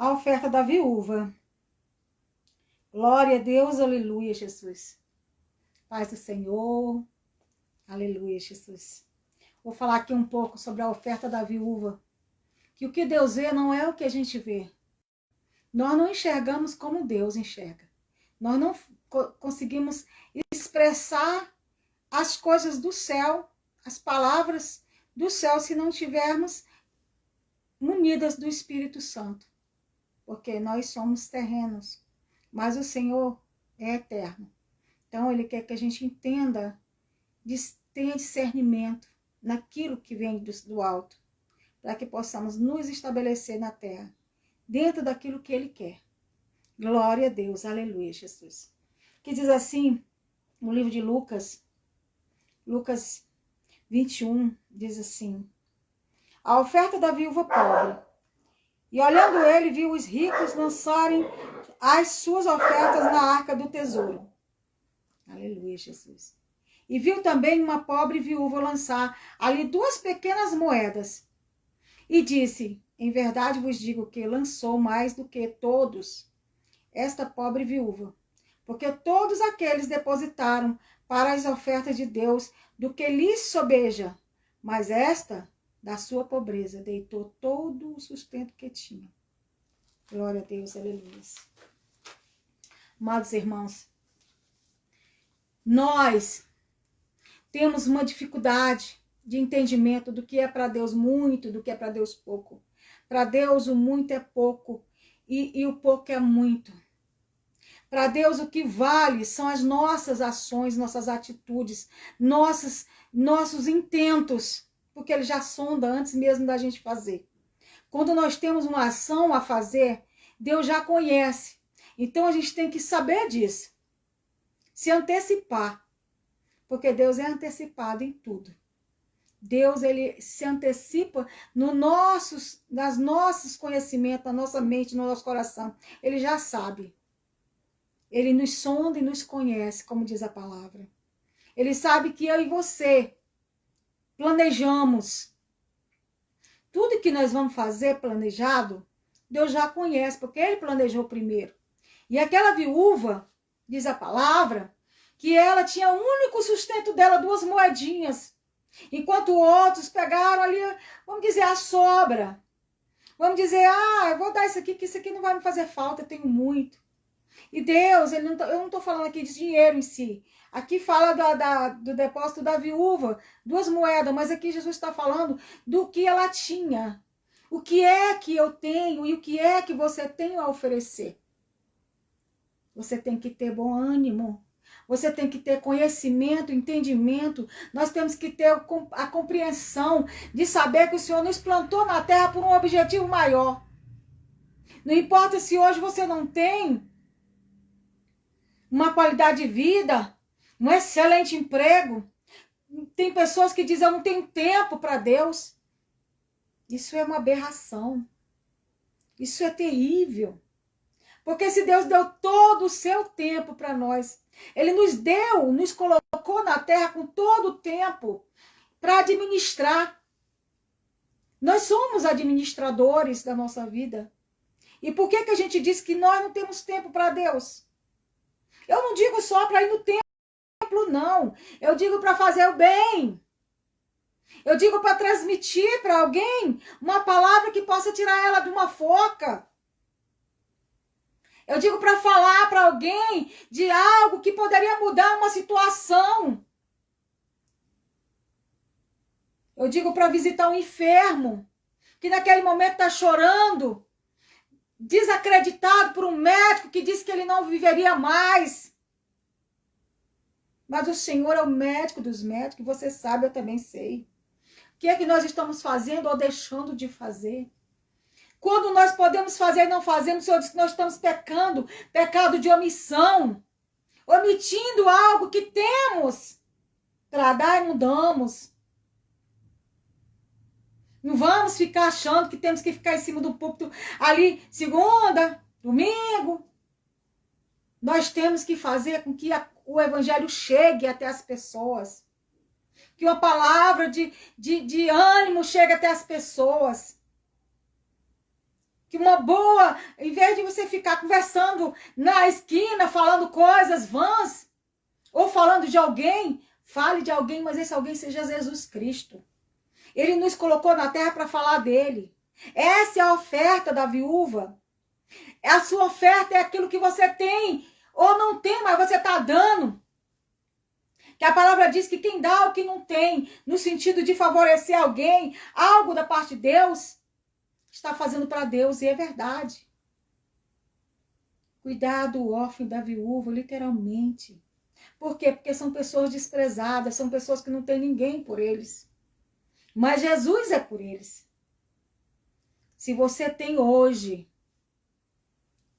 A oferta da viúva. Glória a Deus, aleluia, Jesus. Paz do Senhor, aleluia, Jesus. Vou falar aqui um pouco sobre a oferta da viúva. Que o que Deus vê não é o que a gente vê. Nós não enxergamos como Deus enxerga. Nós não conseguimos expressar as coisas do céu, as palavras do céu, se não tivermos munidas do Espírito Santo. Porque nós somos terrenos, mas o Senhor é eterno. Então, Ele quer que a gente entenda, tenha discernimento naquilo que vem do alto, para que possamos nos estabelecer na terra, dentro daquilo que Ele quer. Glória a Deus, aleluia, Jesus. Que diz assim, no livro de Lucas 21, diz assim: a oferta da viúva pobre. E olhando ele, viu os ricos lançarem as suas ofertas na arca do tesouro. Aleluia, Jesus. E viu também uma pobre viúva lançar ali 2 pequenas moedas. E disse: em verdade vos digo que lançou mais do que todos esta pobre viúva, porque todos aqueles depositaram para as ofertas de Deus do que lhes sobeja, mas esta, da sua pobreza, deitou todo o sustento que tinha. Glória a Deus, aleluia. Amados irmãos, nós temos uma dificuldade de entendimento do que é para Deus muito, do que é para Deus pouco. Para Deus o muito é pouco e o pouco é muito. Para Deus o que vale são as nossas ações, nossas atitudes, nossos intentos, porque Ele já sonda antes mesmo da gente fazer. Quando nós temos uma ação a fazer, Deus já conhece. Então a gente tem que saber disso, se antecipar, porque Deus é antecipado em tudo. Deus, Ele se antecipa nos nossos conhecimentos, na nossa mente, no nosso coração. Ele já sabe. Ele nos sonda e nos conhece, como diz a palavra. Ele sabe que eu e você planejamos. Tudo que nós vamos fazer planejado, Deus já conhece, porque Ele planejou primeiro. E aquela viúva, diz a palavra, que ela tinha o único sustento dela, 2 moedinhas. Enquanto outros pegaram ali, vamos dizer, a sobra. Vamos dizer, eu vou dar isso aqui, que isso aqui não vai me fazer falta, eu tenho muito. E Deus, eu não estou falando aqui de dinheiro em si. Aqui fala do depósito da viúva, 2 moedas, mas aqui Jesus está falando do que ela tinha. O que é que eu tenho e o que é que você tem a oferecer. Você tem que ter bom ânimo. Você tem que ter conhecimento, entendimento. Nós temos que ter a compreensão de saber que o Senhor nos plantou na terra por um objetivo maior. Não importa se hoje você não tem uma qualidade de vida, um excelente emprego. Tem pessoas que dizem, eu não tenho tempo para Deus. Isso é uma aberração. Isso é terrível. Porque se Deus deu todo o seu tempo para nós, Ele nos colocou na terra com todo o tempo para administrar. Nós somos administradores da nossa vida. E por que a gente diz que nós não temos tempo para Deus? Eu não digo só para ir no templo, não. Eu digo para fazer o bem. Eu digo para transmitir para alguém uma palavra que possa tirar ela de uma foca. Eu digo para falar para alguém de algo que poderia mudar uma situação. Eu digo para visitar um enfermo, que naquele momento está chorando, desacreditado por um médico que disse que ele não viveria mais. Mas o Senhor é o médico dos médicos, você sabe, eu também sei. O que é que nós estamos fazendo ou deixando de fazer? Quando nós podemos fazer e não fazemos, o Senhor diz que nós estamos pecando, pecado de omissão, omitindo algo que temos para dar e não damos. Não vamos ficar achando que temos que ficar em cima do púlpito ali, segunda, domingo. Nós temos que fazer com que o evangelho chegue até as pessoas. Que uma palavra de ânimo chegue até as pessoas. Que uma boa, em vez de você ficar conversando na esquina, falando coisas vãs, ou falando de alguém, fale de alguém, mas esse alguém seja Jesus Cristo. Ele nos colocou na terra para falar dele. Essa é a oferta da viúva. A sua oferta é aquilo que você tem, ou não tem, mas você está dando. Que a palavra diz que quem dá o que não tem, no sentido de favorecer alguém, algo da parte de Deus, está fazendo para Deus, e é verdade. Cuidar do órfão e da viúva, literalmente. Por quê? Porque são pessoas desprezadas, são pessoas que não têm ninguém por eles. Mas Jesus é por eles. Se você tem hoje,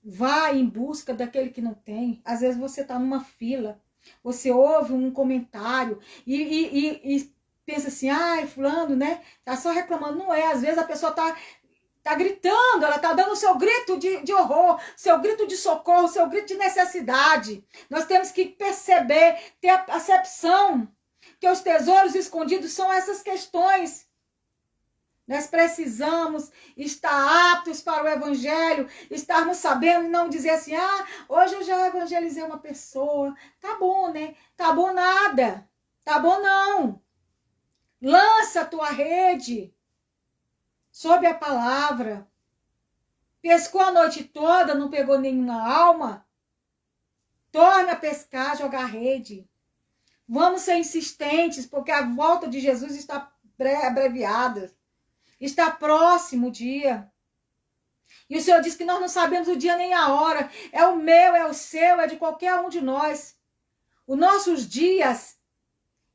vá em busca daquele que não tem. Às vezes você está numa fila, você ouve um comentário e pensa assim, ai, fulano, né? Tá só reclamando. Não é, às vezes a pessoa tá gritando, ela tá dando o seu grito de horror, seu grito de socorro, seu grito de necessidade. Nós temos que perceber, ter a percepção que os tesouros escondidos são essas questões. Nós precisamos estar aptos para o evangelho, estarmos sabendo, não dizer assim, hoje eu já evangelizei uma pessoa. Tá bom, né? Tá bom nada. Tá bom não. Lança a tua rede sob a palavra. Pescou a noite toda, não pegou nenhuma alma. Torne a pescar, jogar rede. Vamos ser insistentes, porque a volta de Jesus está abreviada. Está próximo o dia. E o Senhor diz que nós não sabemos o dia nem a hora. É o meu, é o seu, é de qualquer um de nós. Os nossos dias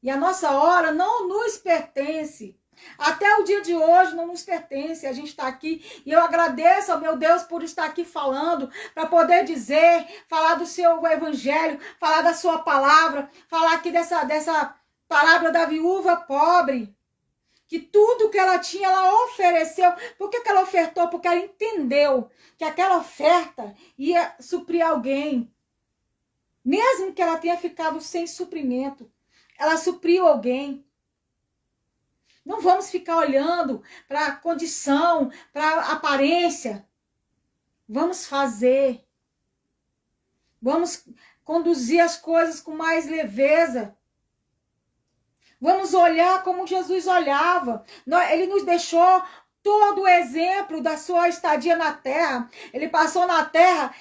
e a nossa hora não nos pertence. Até o dia de hoje não nos pertence. A gente está aqui e eu agradeço ao meu Deus por estar aqui falando, para poder dizer, falar do seu evangelho, falar da sua palavra, falar aqui dessa palavra da viúva pobre. Que tudo que ela tinha, ela ofereceu. Por que ela ofertou? Porque ela entendeu que aquela oferta ia suprir alguém. Mesmo que ela tenha ficado sem suprimento, ela supriu alguém. Não vamos ficar olhando para a condição, para a aparência. Vamos fazer. Vamos conduzir as coisas com mais leveza. Vamos olhar como Jesus olhava. Ele nos deixou todo o exemplo da sua estadia na terra. Ele passou na terra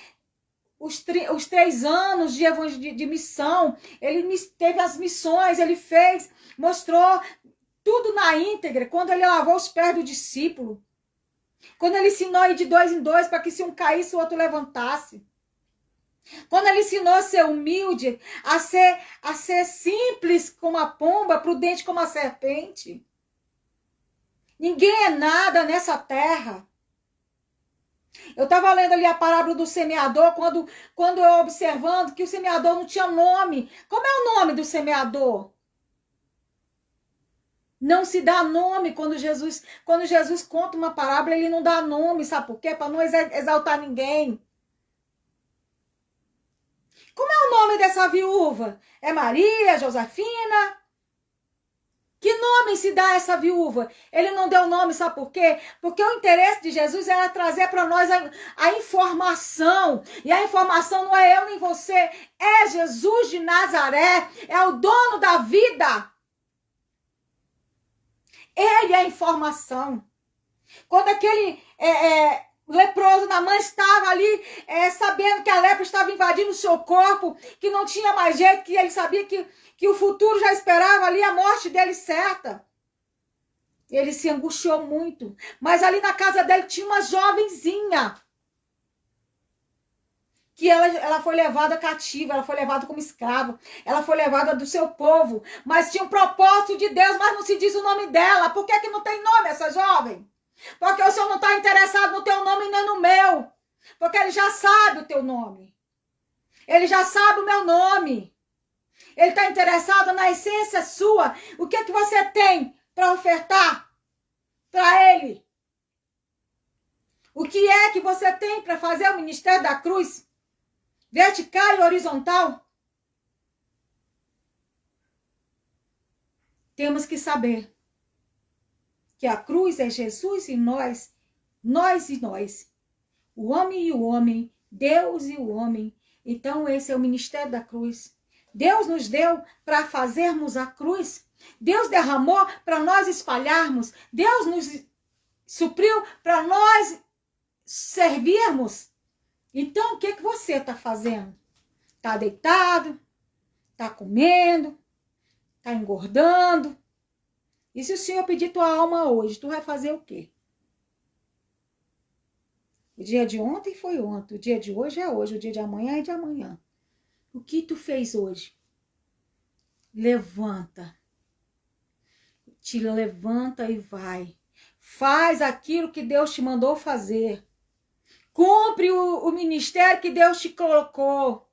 os 3 anos de missão. Ele teve as missões, ele fez, mostrou tudo na íntegra. Quando ele lavou os pés do discípulo. Quando ele ensinou a ir de 2 em 2 para que se um caísse, o outro levantasse. Quando ele ensinou a ser humilde, a ser simples como a pomba, prudente como a serpente. Ninguém é nada nessa terra. Eu estava lendo ali a parábola do semeador, quando eu observando que o semeador não tinha nome. Como é o nome do semeador? Não se dá nome quando Jesus conta uma parábola, ele não dá nome, sabe por quê? Para não exaltar ninguém. Como é o nome dessa viúva? É Maria, Josefina? Que nome se dá a essa viúva? Ele não deu nome, sabe por quê? Porque o interesse de Jesus era trazer para nós a informação. E a informação não é eu nem você, é Jesus de Nazaré, é o dono da vida. Ele é a informação. Quando aquele leproso na mãe estava ali, sabendo que a lepra estava invadindo o seu corpo, que não tinha mais jeito, que ele sabia que o futuro já esperava ali a morte dele certa. Ele se angustiou muito. Mas ali na casa dele tinha uma jovenzinha, que ela foi levada cativa, ela foi levada como escrava, ela foi levada do seu povo, mas tinha um propósito de Deus, mas não se diz o nome dela. Por que não tem nome essa jovem? Porque o Senhor não está interessado no teu nome nem no meu. Porque Ele já sabe o teu nome. Ele já sabe o meu nome. Ele está interessado na essência sua. O que você tem para ofertar para Ele? O que é que você tem para fazer o ministério da cruz? Vertical e horizontal? Temos que saber que a cruz é Jesus e nós e nós. O homem e o homem, Deus e o homem. Então esse é o ministério da cruz. Deus nos deu para fazermos a cruz. Deus derramou para nós espalharmos. Deus nos supriu para nós servirmos. Então o que você está fazendo? Está deitado? Está comendo? Está engordando? E se o Senhor pedir tua alma hoje, tu vai fazer o quê? O dia de ontem foi ontem, o dia de hoje é hoje, o dia de amanhã é de amanhã. O que tu fez hoje? Levanta. Te levanta e vai. Faz aquilo que Deus te mandou fazer. Cumpre o ministério que Deus te colocou.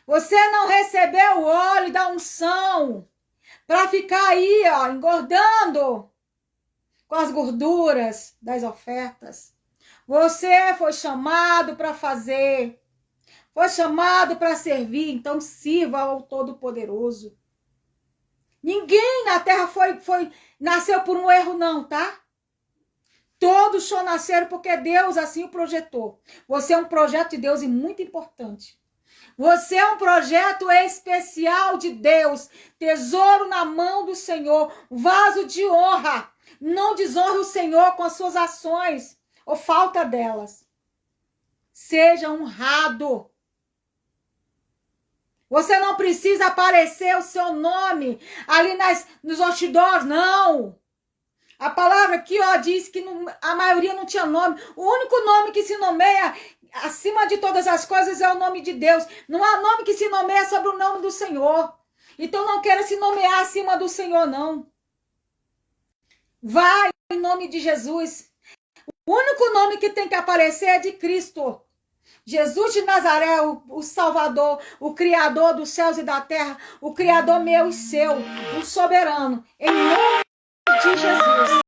Você não recebeu o óleo da unção para ficar aí, ó, engordando com as gorduras das ofertas. Você foi chamado para fazer. Foi chamado para servir, então sirva ao Todo-Poderoso. Ninguém na terra nasceu por um erro não, tá? Todos só nasceram porque Deus assim o projetou. Você é um projeto de Deus e muito importante. Você é um projeto especial de Deus. Tesouro na mão do Senhor. Vaso de honra. Não desonre o Senhor com as suas ações ou falta delas. Seja honrado. Você não precisa aparecer o seu nome ali nos outdoors, não. A palavra aqui, ó, diz que a maioria não tinha nome. O único nome que se nomeia acima de todas as coisas é o nome de Deus. Não há nome que se nomeia sobre o nome do Senhor. Então não queira se nomear acima do Senhor, não. Vai em nome de Jesus. O único nome que tem que aparecer é de Cristo. Jesus de Nazaré, o Salvador, o Criador dos céus e da terra, o Criador meu e seu, o soberano. Em nome de Jesus.